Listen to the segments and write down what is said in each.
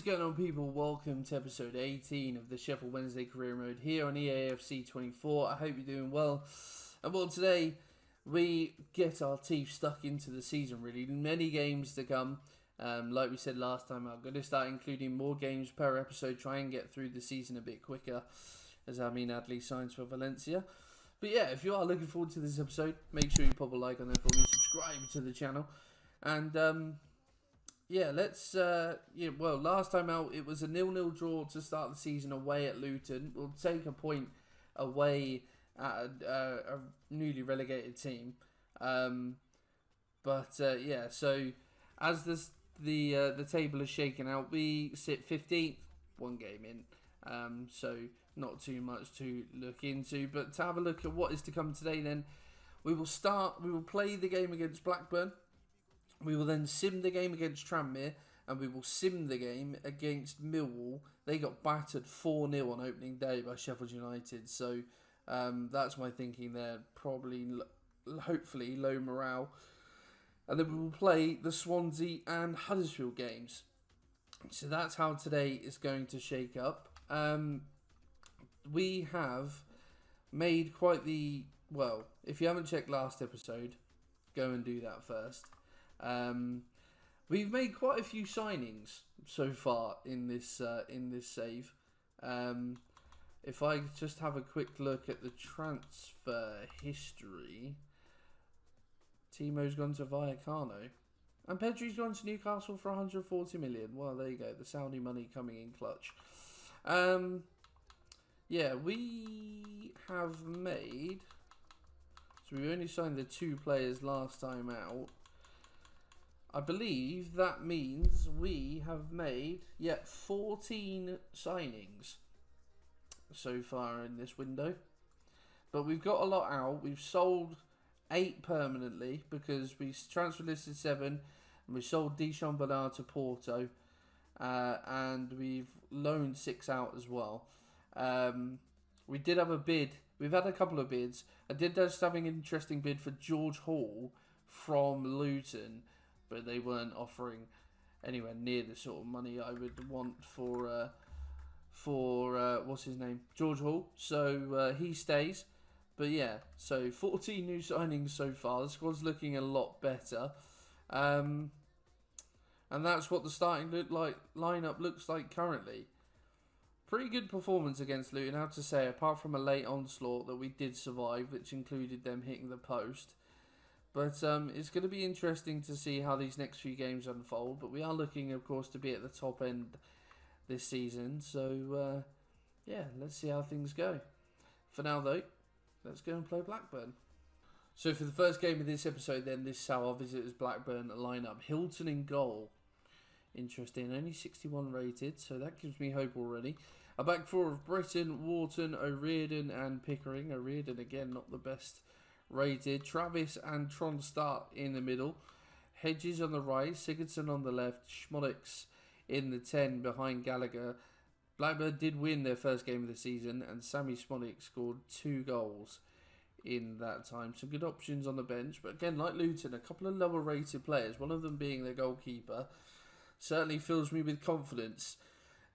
What is going on, people? Welcome to episode 18 of the Sheffield Wednesday career mode here on EAFC 24. I hope you're doing well. And well, today we get our teeth stuck into the season, really. Many games to come. Like we said last time, I'm going to start including more games per episode, try and get through the season a bit quicker, as Amin Adli signs for Valencia. But yeah, if you are looking forward to this episode, make sure you pop a like on there, follow, subscribe to the channel. And yeah, let's, well, last time out, it was a 0-0 draw to start the season away at Luton. We'll take a point away at a newly relegated team. Yeah, so as the table is shaken out, we sit 15th, one game in. So not too much to look into. But to have a look at what is to come today, then, we will play the game against Blackburn. We will then sim the game against Tranmere, and we will sim the game against Millwall. They got battered 4-0 on opening day by Sheffield United, so that's my thinking there. Probably, hopefully, low morale. And then we will play the Swansea and Huddersfield games. So that's how today is going to shake up. We have made quite the... Well, if you haven't checked last episode, go and do that first. We've made quite a few signings so far in this save. If I just have a quick look at the transfer history, Timo's gone to Vallecano, and Pedri's gone to Newcastle for 140 million. Well, there you go, the Saudi money coming in clutch. Yeah, we have made. So we only signed the 2 players last time out. I believe that means we have made, 14 signings so far in this window. But we've got a lot out. We've sold 8 permanently because we transfer listed 7. And we sold Deschamps Bernard to Porto. And we've loaned 6 out as well. We did have a bid. We've had a couple of bids. I did just have an interesting bid for George Hall from Luton, but they weren't offering anywhere near the sort of money I would want for what's his name, George Hall. So he stays. But yeah, so 14 new signings so far. The squad's looking a lot better, and that's what the starting lineup looks like currently. Pretty good performance against Luton, I have to say, apart from a late onslaught that we did survive, which included them hitting the post. But it's going to be interesting to see how these next few games unfold. But we are looking, of course, to be at the top end this season. So, yeah, let's see how things go. For now, though, let's go and play Blackburn. So for the first game of this episode, then, this is how our visitors Blackburn line up. Hilton in goal. Interesting. Only 61 rated, so that gives me hope already. A back four of Britton, Wharton, O'Riordan and Pickering. O'Riordan, again, not the best rated. Travis and Tron start in the middle. Hedges on the right, Sigurdsson on the left, Schmolix in the 10 behind Gallagher. Blackburn did win their first game of the season, and Sammy Schmolix scored 2 goals in that time. Some good options on the bench, but again, like Luton, a couple of lower rated players, one of them being their goalkeeper, certainly fills me with confidence.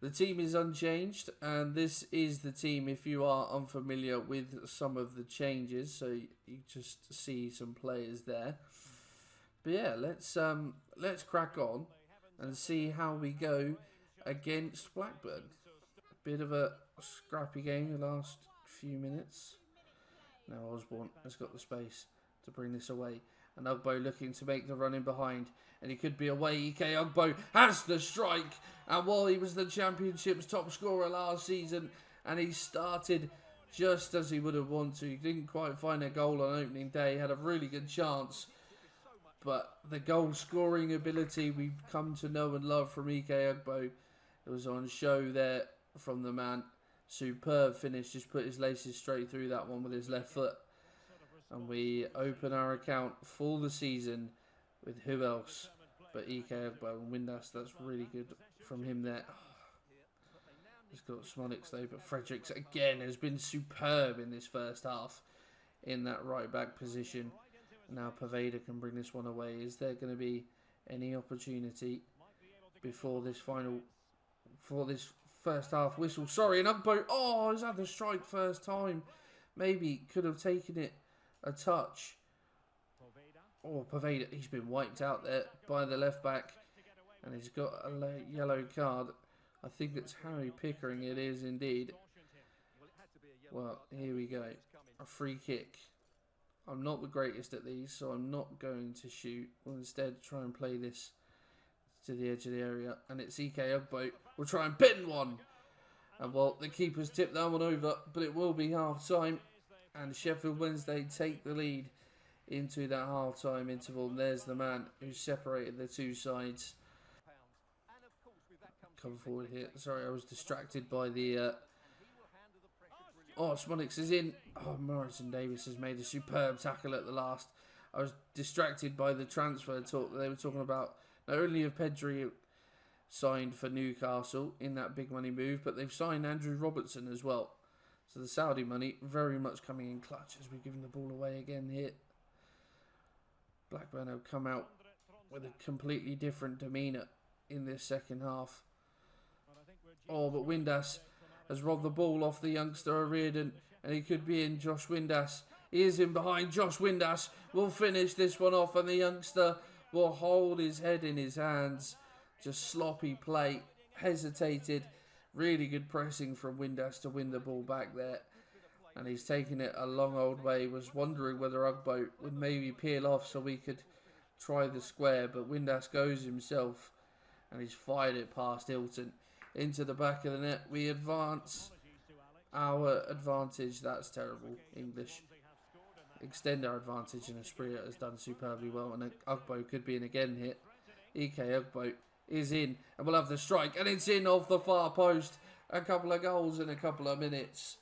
The team is unchanged, and this is the team if you are unfamiliar with some of the changes, so you just see some players there. But yeah, let's crack on and see how we go against Blackburn. A bit of a scrappy game the last few minutes. Now Osborne has got the space to bring this away. And Ugbo looking to make the run in behind. And he could be away. Ike Ugbo has the strike. And while he was the Championship's top scorer last season, and he started just as he would have wanted to. He didn't quite find a goal on opening day. Had a really good chance. But the goal scoring ability we've come to know and love from Ike Ugbo, it was on show there from the man. Superb finish. Just put his laces straight through that one with his left foot. And we open our account for the season with who else but Ike Ugbo and Windass. That's really good from him there. He's got Smolix though, but Fredericks again has been superb in this first half in that right back position. Now Paveda can bring this one away. Is there going to be any opportunity before this final for this first half whistle. Sorry, and Ugbo, oh, he's had the strike first time. Maybe could have taken it a touch. Oh, Poveda, he's been wiped out there by the left back. And he's got a yellow card. I think it's Harry Pickering, it is indeed. Well, here we go. A free kick. I'm not the greatest at these, so I'm not going to shoot. We'll instead try and play this to the edge of the area. And it's EK Ugbo. We'll try and pin one. And well, the keeper's tipped that one over, but it will be half time. And Sheffield Wednesday take the lead into that half time interval. And there's the man who separated the two sides. Come forward here. Sorry, I was distracted by the... Oh, Smonix is in. Oh, Morrison Davis has made a superb tackle at the last. I was distracted by the transfer talk. They were talking about not only have Pedri signed for Newcastle in that big money move, but they've signed Andrew Robertson as well. So the Saudi money very much coming in clutch as we're giving the ball away again here. Blackburn have come out with a completely different demeanour in this second half. Oh, but Windass has robbed the ball off the youngster O'Riordan, and he could be in. Josh Windass. He is in behind. Josh Windass will finish this one off, and the youngster will hold his head in his hands. Just sloppy play. Hesitated. Really good pressing from Windass to win the ball back there. And he's taken it a long old way. Was wondering whether Ugbo would maybe peel off so we could try the square, but Windass goes himself, and he's fired it past Hilton. Into the back of the net, we advance our advantage. That's terrible English. Extend our advantage, and Espria has done superbly well. And Ugbo could be in again here. EK Ugbo is in, and we'll have the strike, and it's in off the far post. A couple of goals in a couple of minutes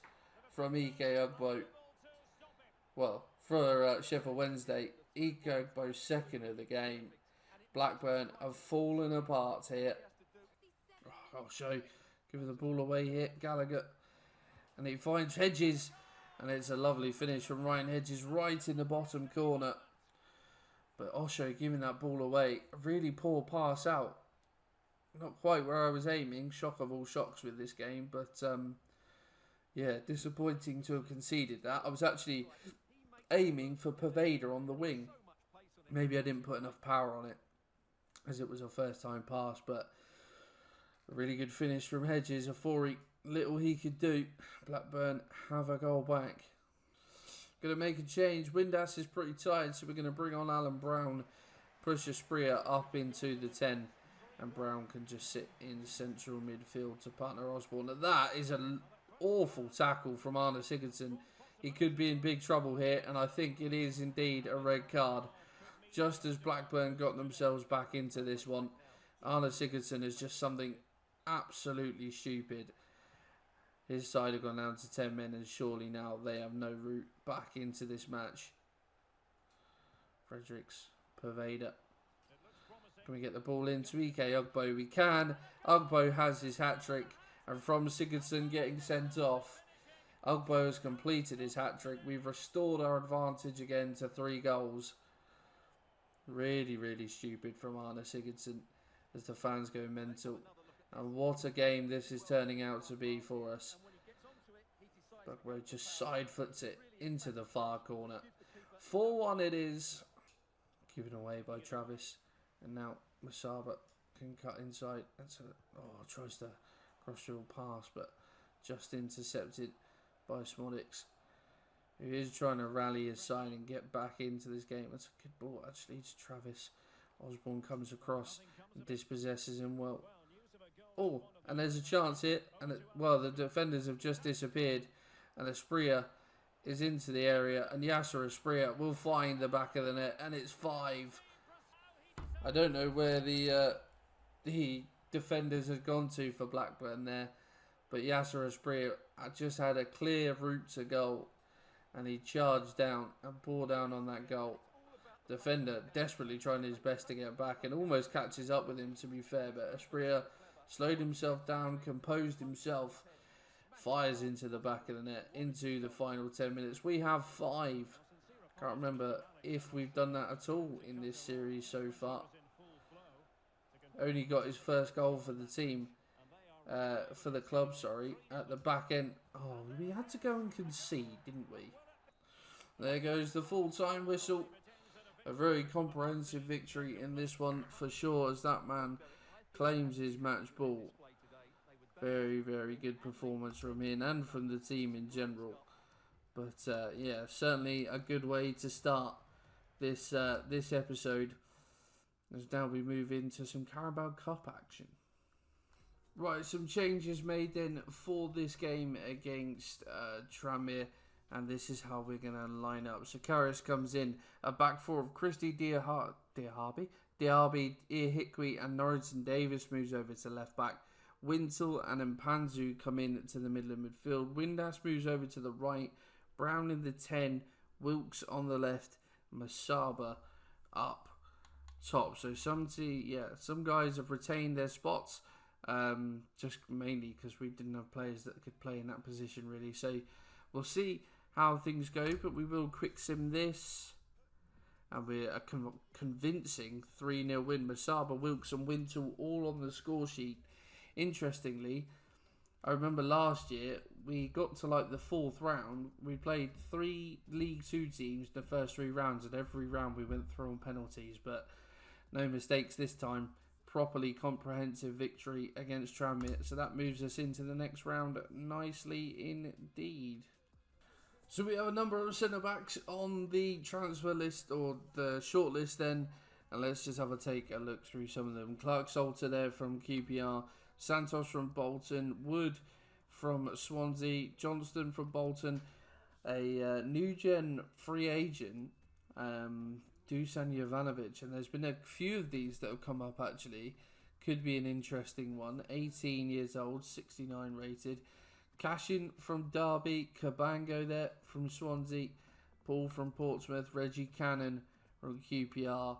from EK Ugbo. Well, for Sheffield Wednesday, EK Ugbo's second of the game. Blackburn have fallen apart here. I'll show. Giving the ball away here. Gallagher. And he finds Hedges. And it's a lovely finish from Ryan Hedges right in the bottom corner. But Osho giving that ball away. A really poor pass out. Not quite where I was aiming. Shock of all shocks with this game. But, yeah, disappointing to have conceded that. I was actually aiming for Poveda on the wing. Maybe I didn't put enough power on it, as it was a first time pass. But a really good finish from Hedges. Little he could do. Blackburn have a goal back. Going to make a change. Windass is pretty tired, so we're going to bring on Alan Brown. Push Espria up into the 10. And Brown can just sit in central midfield to partner Osborne. Now that is an awful tackle from Arne Sigurdsson. He could be in big trouble here, and I think it is indeed a red card. Just as Blackburn got themselves back into this one, Arne Sigurdsson is just something absolutely stupid. His side have gone down to 10 men, and surely now they have no route back into this match. Fredericks, Poveda. Can we get the ball into EK Ugbo? We can. Ugbo has his hat-trick, and from Sigurdsson getting sent off, Ugbo has completed his hat-trick. We've restored our advantage again to 3 goals. Really, really stupid from Arne Sigurdsson as the fans go mental. And what a game this is turning out to be for us. Buckrow just side foots it into the far corner. 4-1 it is. Given away by Travis. And now Masaba can cut inside. Tries to cross-field pass, but just intercepted by Smodix, who is trying to rally his side and get back into this game. That's a good ball actually to Travis. Osborne comes across and dispossesses him well. Oh, and there's a chance here. And the defenders have just disappeared. And Espria is into the area. And Yasser Espria will find the back of the net. And it's 5. I don't know where the defenders had gone to for Blackburn there. But Yasser Espria just had a clear route to goal. And he charged down and bore down on that goal. Defender desperately trying his best to get back. And almost catches up with him, to be fair. But Espria slowed himself down, composed himself, fires into the back of the net, into the final 10 minutes. We have 5. Can't remember if we've done that at all in this series so far. Only got his first goal for the team for the club, sorry, at the back end. Oh, we had to go and concede, didn't we? There goes the full-time whistle. A very comprehensive victory in this one for sure, as that man claims his match ball. Very, very good performance from him and from the team in general. But yeah, certainly a good way to start this this episode. As now we move into some Carabao Cup action. Right, some changes made then for this game against Tranmere. And this is how we're going to line up. So Karras comes in. A back four of Christie, Diaby, Hickwey and Norrington Davis moves over to left back. Wintle and Mpanzu come in to the middle of midfield. Windass moves over to the right. Brown in the 10. Wilkes on the left. Masaba up top. So some guys have retained their spots. Just mainly because we didn't have players that could play in that position really. So we'll see how things go, but we will quick sim this. And we're a convincing 3-0 win. Masaba, Wilkes and Wintle all on the score sheet. Interestingly, I remember last year, we got to like the 4th round. We played 3 League 2 teams the first 3 rounds, and every round we went through on penalties, but no mistakes this time. Properly comprehensive victory against Tranmere, so that moves us into the next round nicely indeed. So we have a number of centre-backs on the transfer list, or the short list then, and let's just have a take a look through some of them. Clark Salter there from QPR, Santos from Bolton, Wood from Swansea, Johnston from Bolton, a new-gen free agent, Dusan Jovanovic, and there's been a few of these that have come up actually. Could be an interesting one. 18 years old, 69 rated. Cashin from Derby, Cabango there from Swansea, Paul from Portsmouth, Reggie Cannon from QPR,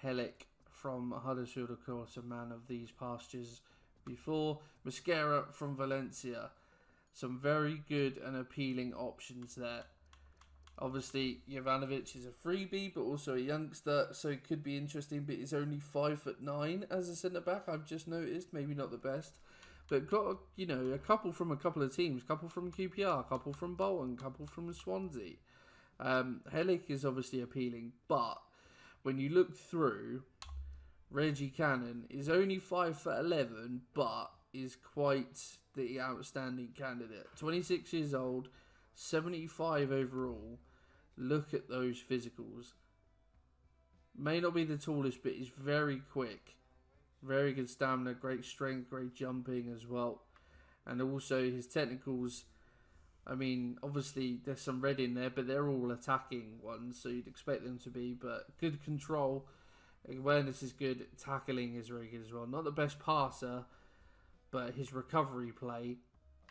Helic from Huddersfield, of course, a man of these pastures before, Mosquera from Valencia. Some very good and appealing options there. Obviously, Jovanovic is a freebie, but also a youngster, so it could be interesting, but he's only 5'9" as a centre-back, I've just noticed. Maybe not the best. But got, you know, a couple from a couple of teams. Couple from QPR, couple from Bolton, couple from Swansea. Helic is obviously appealing, but when you look through, Reggie Cannon is only 5'11", but is quite the outstanding candidate. 26 years old, 75 overall. Look at those physicals. May not be the tallest, but he's very quick. Very good stamina, great strength, great jumping as well. And also his technicals, I mean, obviously there's some red in there, but they're all attacking ones, so you'd expect them to be. But good control, awareness is good, tackling is very good as well. Not the best passer, but his recovery play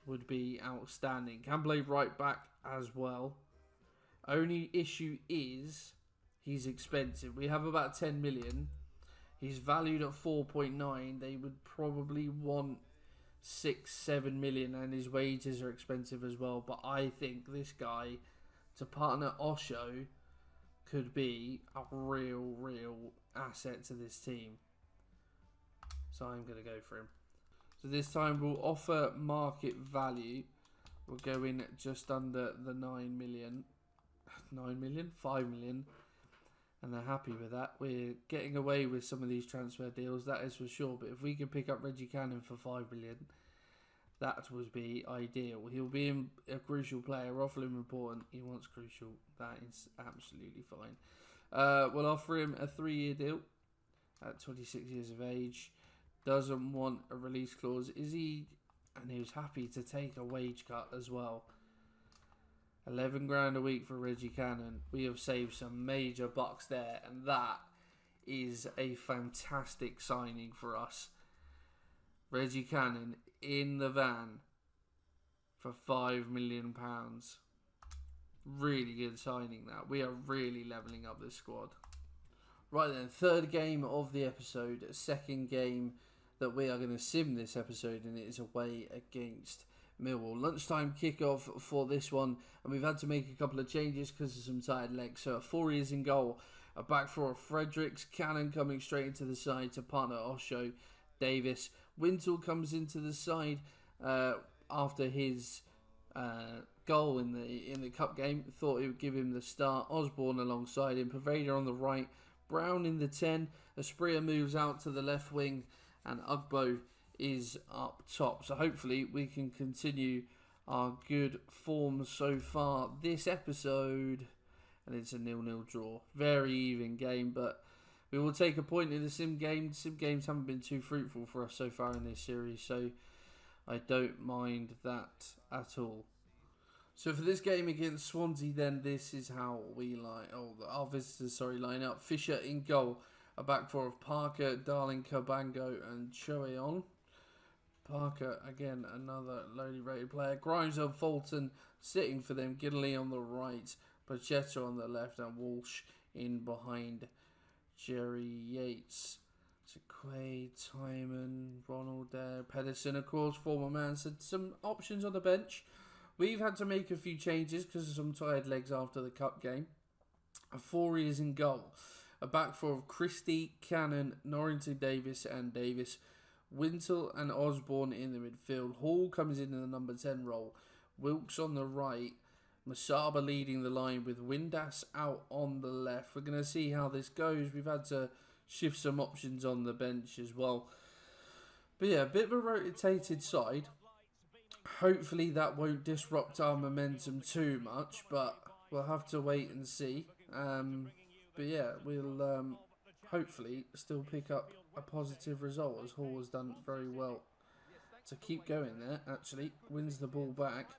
would be outstanding. Can play right back as well. Only issue is he's expensive. We have about 10 million. He's valued at 4.9. They would probably want 6-7 million, and his wages are expensive as well. But I think this guy, to partner Osho, could be a real asset to this team. So I'm going to go for him. So this time we'll offer market value. We'll go in just under the 9 million. 9 million? 5 million. And they're happy with that. We're getting away with some of these transfer deals, that is for sure. But if we can pick up Reggie Cannon for 5 million, that would be ideal. He'll be a crucial player. Rotherham important. He wants crucial. That is absolutely fine. We'll offer him a 3-year deal at 26 years of age. Doesn't want a release clause. Is he? And he was happy to take a wage cut as well. 11 grand a week for Reggie Cannon. We have saved some major bucks there, and that is a fantastic signing for us. Reggie Cannon in the van for £5 million. Really good signing that. We are really levelling up this squad. Right then, third game of the episode. Second game that we are going to sim this episode, and it is away against Millwall. Lunchtime kickoff for this one, and we've had to make a couple of changes because of some tired legs. So Forey is in goal, a back four of Fredericks, Cannon coming straight into the side to partner Osho, Davis, Wintle comes into the side after his goal in the cup game. Thought it would give him the start. Osborne alongside him. Pervader on the right. Brown in the 10. Espria moves out to the left wing. And Ugbo is up top. So hopefully we can continue our good form so far this episode. And it's a 0-0 draw. Very even game, but we will take a point in the sim game. Sim games haven't been too fruitful for us so far in this series, so I don't mind that at all. So for this game against Swansea, then this is how we our visitors line up. Fisher in goal, a back four of Parker, Darling, Cabango, and Choeon. Parker again, another lowly rated player. Grimes and Fulton sitting for them. Gidley on the right, Pachetta on the left, and Walsh in behind Jerry Yates. So Quaid, Timon, Ronald there, Pedersen, of course, former man. So some options on the bench. We've had to make a few changes because of some tired legs after the cup game. Forey is in goal. A back four of Christie, Cannon, Norrington Davis and Davis. Wintle and Osborne in the midfield. Hall comes in the number 10 role. Wilkes on the right. Masaba leading the line with Windass out on the left. We're going to see how this goes. We've had to shift some options on the bench as well. But yeah, a bit of a rotated side. Hopefully that won't disrupt our momentum too much, but we'll have to wait and see. But yeah, we'll hopefully still pick up a positive result, as Hall has done very well to keep going there. Actually wins the ball back,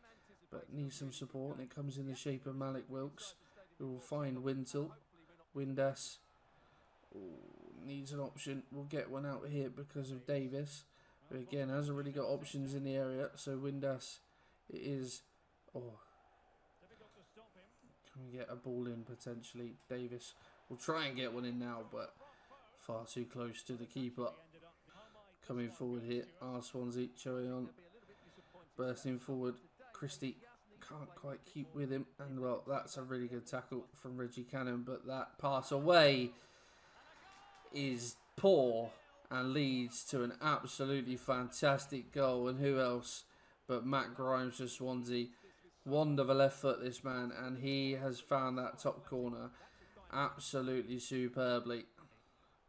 but needs some support, and it comes in the shape of Malik Wilkes, who will find Wintle. Windass needs an option. We'll get one out here because of Davis, who again hasn't really got options in the area. So Windass, it is. Oh, can we get a ball in potentially? Davis will try and get one in now, but far too close to the keeper. Coming forward here, Swansea, Choeon bursting forward. Christie can't quite keep with him, and well, that's a really good tackle from Reggie Cannon, but that pass away is poor and leads to an absolutely fantastic goal. And who else but Matt Grimes for Swansea? Wand of a left foot, this man, and he has found that top corner absolutely superbly.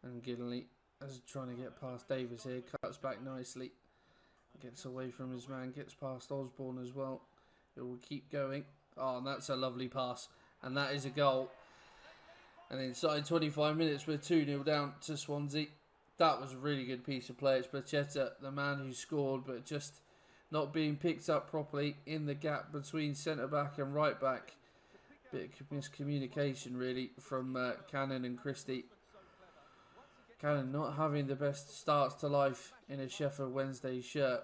And Gidley is trying to get past Davis here, cuts back nicely, gets away from his man, gets past Osborne as well. It will keep going. Oh, and that's a lovely pass, and that is a goal. And inside 25 minutes, we're 2-0 down to Swansea. That was a really good piece of play. It's Pachetta, the man who scored, but just not being picked up properly in the gap between centre-back and right-back. Bit of miscommunication, really, from Cannon and Christie. Cannon not having the best starts to life in a Sheffield Wednesday shirt.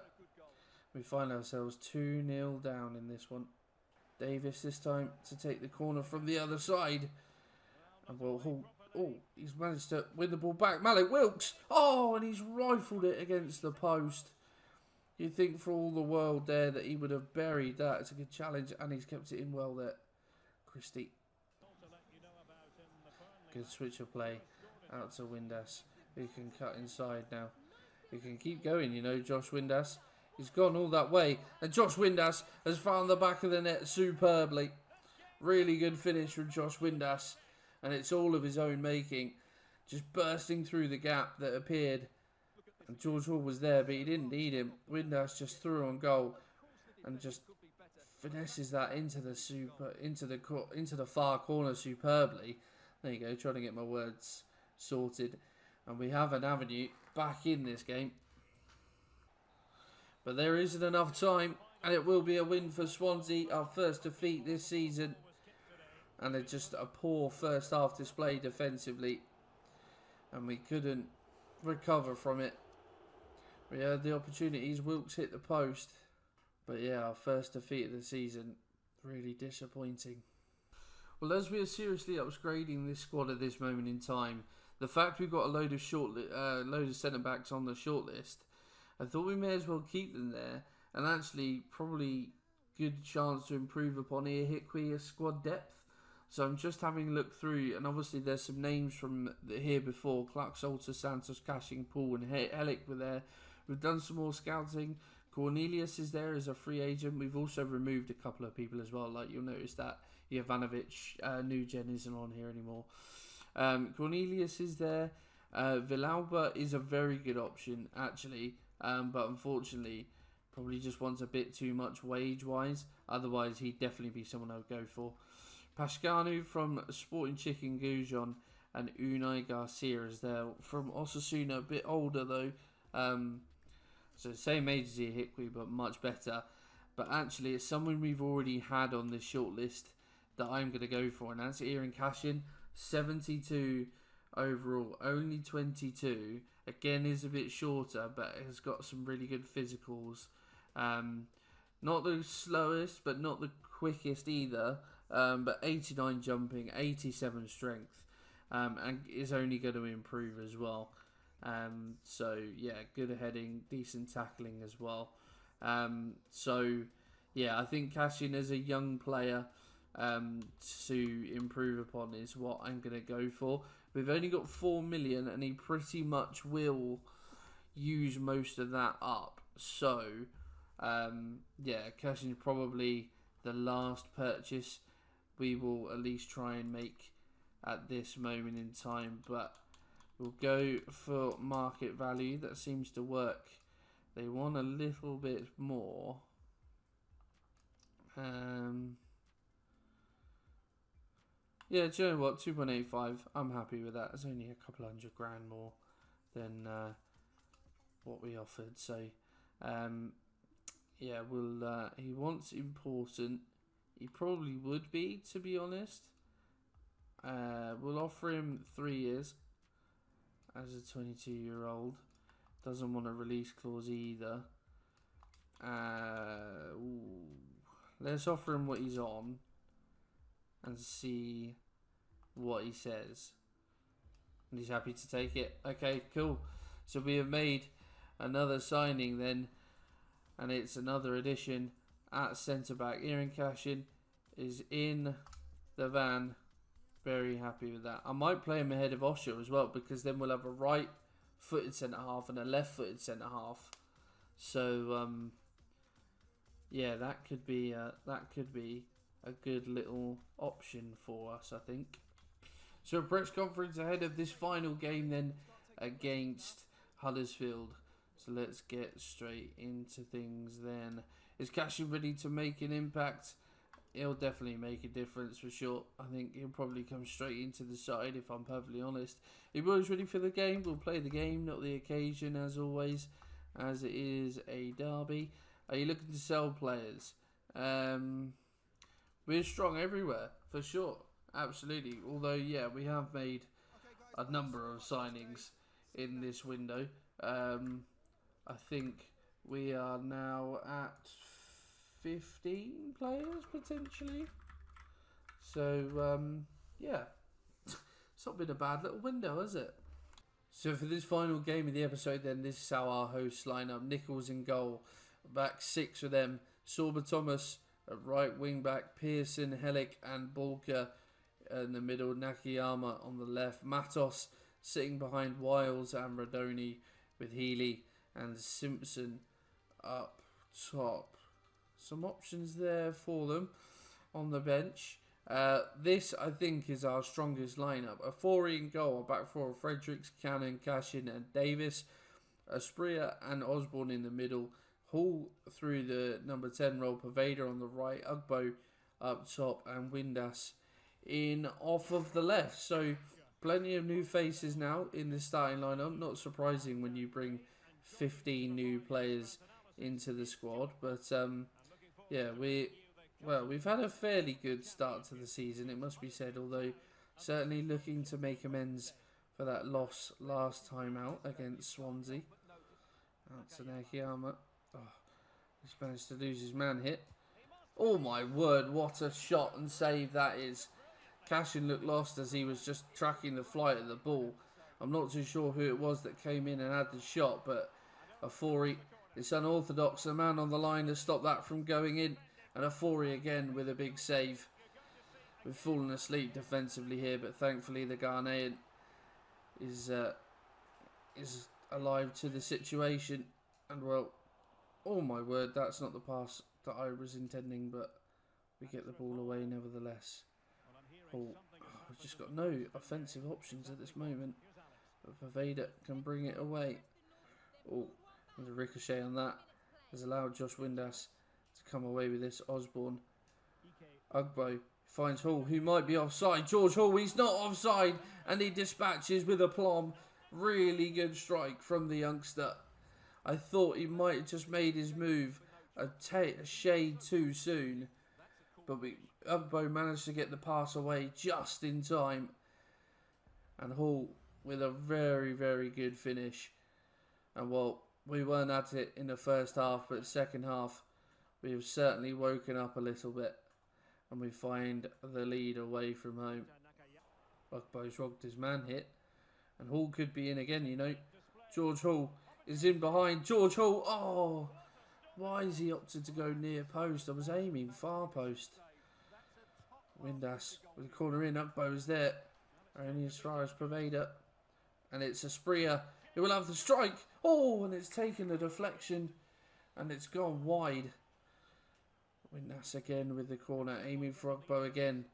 We find ourselves 2-0 down in this one. Davis this time to take the corner from the other side. And well, he's managed to win the ball back. Malik Wilkes. Oh, and he's rifled it against the post. You'd think for all the world there that he would have buried that. It's a good challenge, and he's kept it in well there. Christie. Good switch of play out to Windass, who can cut inside now. He can keep going, you know, Josh Windass. He's gone all that way, and Josh Windass has found the back of the net superbly. Really good finish from Josh Windass, and it's all of his own making. Just bursting through the gap that appeared. And George Hall was there, but he didn't need him. Windass just threw on goal and just finesses that into the far corner superbly. There you go, trying to get my words sorted. And we have an avenue back in this game. But there isn't enough time, and it will be a win for Swansea, our first defeat this season. And it's just a poor first half display defensively, and we couldn't recover from it. We had the opportunities. Wilkes hit the post, but yeah, our first defeat of the season. Really disappointing. Well, as we are seriously upgrading this squad at this moment in time, the fact we've got a load of centre backs on the shortlist, I thought we may as well keep them there, and actually probably good chance to improve upon Hikwi's squad depth. So I'm just having a look through, and obviously there's some names from here before. Clark, Salter, Santos, Cashing, Paul and Hellick were there We've done some more scouting. Cornelius is there as a free agent. We've also removed a couple of people as well. Like you'll notice that Jovanovic, New Gen isn't on here anymore. Cornelius is there. Villalba is a very good option actually, but unfortunately probably just wants a bit too much wage-wise. Otherwise, he'd definitely be someone I would go for. Pashkanu from Sporting Chicken Gujon and Unai Garcia is there from Osasuna. A bit older though. So same age as Hikwi, but much better. But actually, it's someone we've already had on this shortlist that I'm going to go for. And that's Ian Cashin. 72 overall. Only 22. Again, is a bit shorter, but has got some really good physicals. Not the slowest, but not the quickest either. But 89 jumping, 87 strength. And is only going to improve as well. So yeah, good heading, decent tackling as well. So yeah, I think Cashin as a young player to improve upon is what I'm going to go for. We've only got 4 million and he pretty much will use most of that up. So yeah, Cashin is probably the last purchase we will at least try and make at this moment in time, but we'll go for market value. That seems to work. They want a little bit more. Yeah, do you know what? 2.85. I'm happy with that. It's only a couple $100 grand more than what we offered. So, yeah, we'll. He wants important. He probably would be, to be honest. We'll offer him 3 years. As a 22-year-old, doesn't want a release clause either. Let's offer him what he's on and see what he says. And he's happy to take it. Okay, cool. So we have made another signing then, and it's another addition at centre back. Ian Cashin is in the van. Very happy with that. I might play him ahead of Osher as well, because then we'll have a right-footed centre-half and a left-footed centre-half. So, yeah, that could be a good little option for us, I think. So, a press conference ahead of this final game then against Huddersfield. So, let's get straight into things then. Is Cashin ready to make an impact? He'll definitely make a difference for sure. I think he'll probably come straight into the side, if I'm perfectly honest. If Will's ready for the game, we'll play the game, not the occasion, as always, as it is a derby. Are you looking to sell players? We're strong everywhere, for sure. Absolutely. Although, yeah, we have made a number of signings in this window. I think we are now at 15 players potentially. So yeah, it's not been a bad little window, has it? So for this final game of the episode then, this is how our hosts line up. Nichols in goal, back 6 for them. Sorba Thomas at right wing back, Pearson, Helic and Bulka in the middle, Nakayama on the left, Matos sitting behind Wiles and Radoni with Healy and Simpson up top. Some options there for them on the bench. This, I think, is our strongest lineup. A 4 in goal, a back 4 of Fredericks, Cannon, Cashin and Davis. Aspria and Osborne in the middle. Hall through the number 10 role. Pervader on the right. Ugbo up top. And Windass in off of the left. So, plenty of new faces now in the starting lineup. Not surprising when you bring 15 new players into the squad. But, yeah, we've had a fairly good start to the season, it must be said, although certainly looking to make amends for that loss last time out against Swansea. Out to Nakayama. Oh, he's managed to lose his man hit. Oh my word, what a shot and save that is. Cashin looked lost as he was just tracking the flight of the ball. I'm not too sure who it was that came in and had the shot, but Afori, it's unorthodox. A man on the line to stop that from going in. And Afori again with a big save. We've fallen asleep defensively here, but thankfully the Ghanaian is alive to the situation. And well, oh my word, that's not the pass that I was intending, but we get the ball away nevertheless. Oh, we've just got no offensive options at this moment. But Paveda can bring it away. Oh, and the ricochet on that has allowed Josh Windass to come away with this. Osborne. Ugbo finds Hall, who might be offside. George Hall, he's not offside, and he dispatches with aplomb. Really good strike from the youngster. I thought he might have just made his move a shade too soon, but Ugbo managed to get the pass away just in time. And Hall with a very, very good finish. And well, we weren't at it in the first half, but second half, we have certainly woken up a little bit. And we find the lead away from home. Ugbo's robbed his man hit. And Hall could be in again, you know. George Hall is in behind. George Hall, oh! Why is he opted to go near post? I was aiming far post. Windass with the corner in. Ugbo is there. Only as far as Paveda. And it's a Asprilla. It will have the strike. Oh, and it's taken a deflection. And it's gone wide. Windass again with the corner. Aiming for Ugbo again.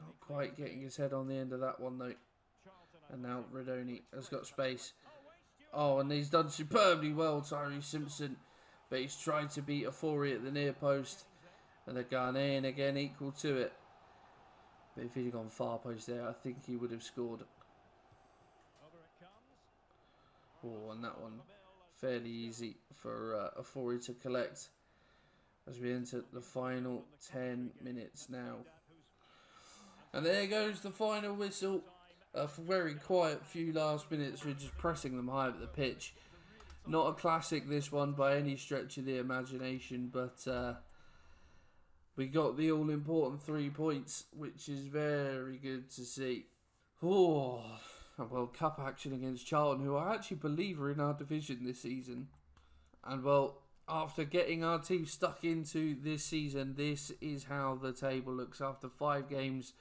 Not quite getting his head on the end of that one though. And now Redoni has got space. Oh, and he's done superbly well, Tyree Simpson. But he's tried to beat Afori at the near post. And the Ghanaian again equal to it. But if he'd gone far post there, I think he would have scored. Oh, and that one fairly easy for Afori to collect. As we enter the final 10 minutes now. And there goes the final whistle. A very quiet few last minutes. We're just pressing them high up the pitch. Not a classic, this one, by any stretch of the imagination. But we got the all-important 3 points, which is very good to see. Oh, well, cup action against Charlton, who I actually believe are in our division this season. And, well, after getting our team stuck into this season, this is how the table looks. After 5 games,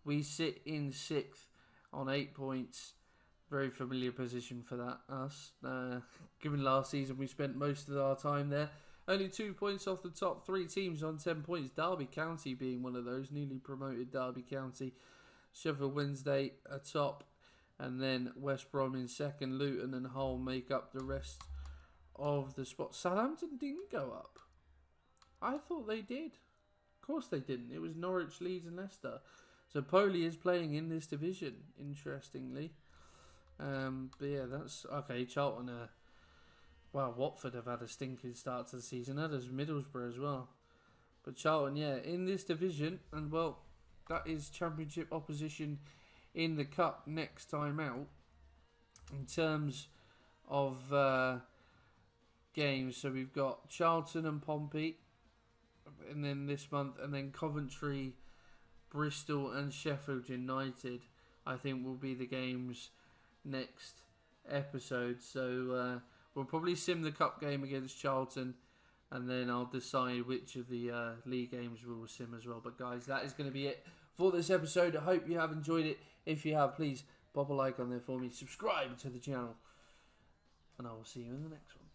we sit in 6th. On 8 points. Very familiar position for that, us. Given last season we spent most of our time there. Only 2 points off the top 3 teams on 10 points. Derby County being one of those. Newly promoted Derby County. Sheffield Wednesday atop. And then West Brom in second. Luton and Hull make up the rest of the spots. Southampton didn't go up. I thought they did. Of course they didn't. It was Norwich, Leeds and Leicester. So Poli is playing in this division, interestingly. But yeah, that's okay. Charlton, wow, Watford have had a stinking start to the season. That is Middlesbrough as well. But Charlton, yeah, in this division, and well, that is championship opposition in the cup next time out. In terms of games, so we've got Charlton and Pompey, and then this month, and then Coventry, Bristol and Sheffield United, I think, will be the games next episode. So we'll probably sim the cup game against Charlton, and then I'll decide which of the league games we will sim as well. But guys, that is going to be it for this episode. I hope you have enjoyed it. If you have, please pop a like on there for me. Subscribe to the channel, and I will see you in the next one.